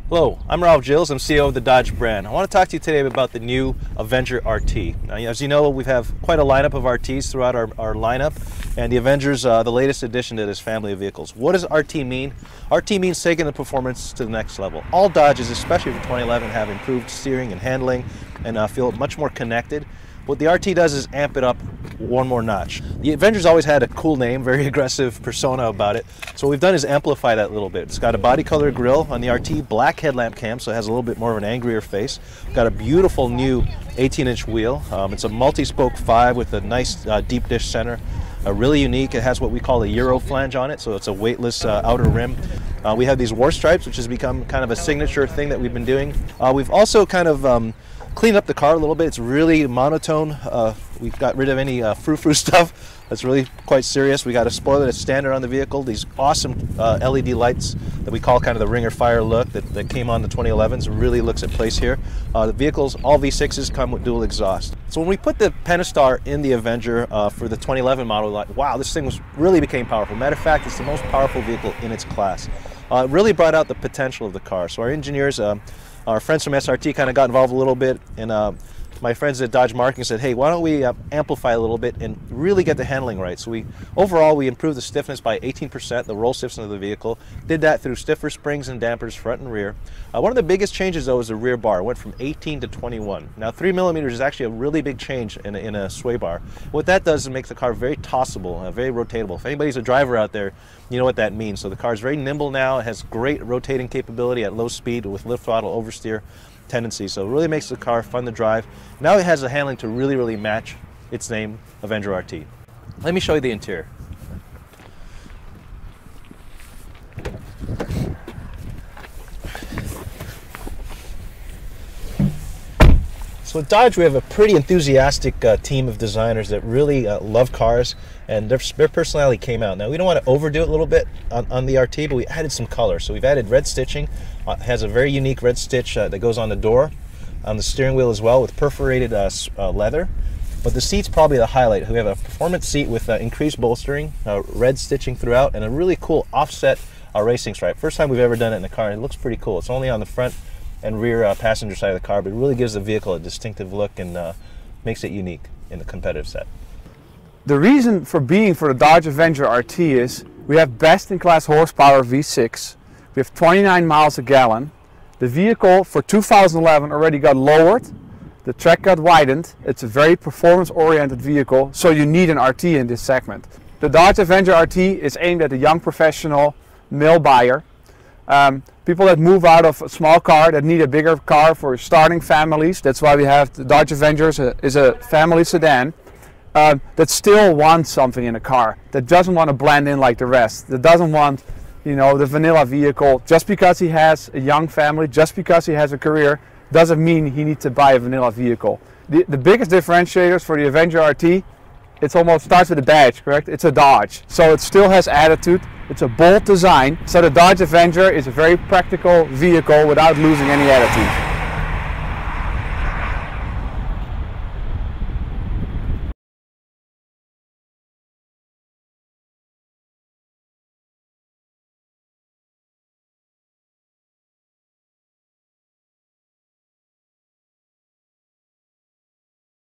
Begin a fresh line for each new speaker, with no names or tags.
Hello, I'm Ralph Gilles. I'm CEO of the Dodge brand. I want to talk to you today about the new Avenger RT. Now, as you know, we have quite a lineup of RTs throughout our lineup, and the Avenger's the latest addition to this family of vehicles. What does RT mean? RT means taking the performance to the next level. All Dodges, especially for 2011, have improved steering and handling and feel much more connected. What the RT does is amp it up one more notch. The Avenger's always had a cool name, very aggressive persona about it. So what we've done is amplify that a little bit. It's got a body color grille on the RT, black headlamp cam, so it has a little bit more of an angrier face. Got a beautiful new 18-inch wheel. It's a multi-spoke 5 with a nice deep dish center. Really unique. It has what we call a Euro flange on it, so it's a weightless outer rim. We have these war stripes, which has become kind of a signature thing that we've been doing. We've also kind of cleaned up the car a little bit. It's really monotone. We've got rid of any frou-frou stuff. That's really quite serious. We got a spoiler that's standard on the vehicle. These awesome LED lights that we call kind of the ringer fire look that came on the 2011s really looks at place here. The vehicles, all V6s, come with dual exhaust. So when we put the Pentastar in the Avenger for the 2011 model, like, wow, this thing really became powerful. Matter of fact, it's the most powerful vehicle in its class. It really brought out the potential of the car. So our engineers, our friends from SRT kind of got involved a little bit, and my friends at Dodge Marketing said, hey, why don't we amplify a little bit and really get the handling right. So overall we improved the stiffness by 18%, the roll stiffness of the vehicle. Did that through stiffer springs and dampers front and rear. One of the biggest changes though is the rear bar. It went from 18 to 21. Now 3mm is actually a really big change in a sway bar. What that does is make the car very tossable, very rotatable. If anybody's a driver out there, you know what that means. So the car is very nimble now. It has great rotating capability at low speed with lift throttle oversteer tendency, so it really makes the car fun to drive. Now it has the handling to really match its name, Avenger RT. Let me show you the interior. So at Dodge, we have a pretty enthusiastic team of designers that really love cars, and their personality came out. Now, we don't want to overdo it a little bit on the RT, but we added some color. So we've added red stitching. It has a very unique red stitch that goes on the door, on the steering wheel as well, with perforated leather. But the seat's probably the highlight. We have a performance seat with increased bolstering, red stitching throughout, and a really cool offset racing stripe. First time we've ever done it in a car, and it looks pretty cool. It's only on the front and rear passenger side of the car, but it really gives the vehicle a distinctive look and makes it unique in the competitive set.
The reason for being for the Dodge Avenger RT is we have best-in-class horsepower V6. We have 29 miles a gallon. The vehicle for 2011 already got lowered. The track got widened. It's a very performance-oriented vehicle, so you need an RT in this segment. The Dodge Avenger RT is aimed at a young professional male buyer. People that move out of a small car, that need a bigger car for starting families. That's why we have the Dodge Avenger is a family sedan that still wants something in a car, that doesn't want to blend in like the rest, that doesn't want, you know, the vanilla vehicle. Just because he has a young family, just because he has a career, doesn't mean he needs to buy a vanilla vehicle. The biggest differentiators for the Avenger RT, it almost starts with a badge, correct? It's a Dodge, so it still has attitude. It's a bold design, so the Dodge Avenger is a very practical vehicle without losing any attitude.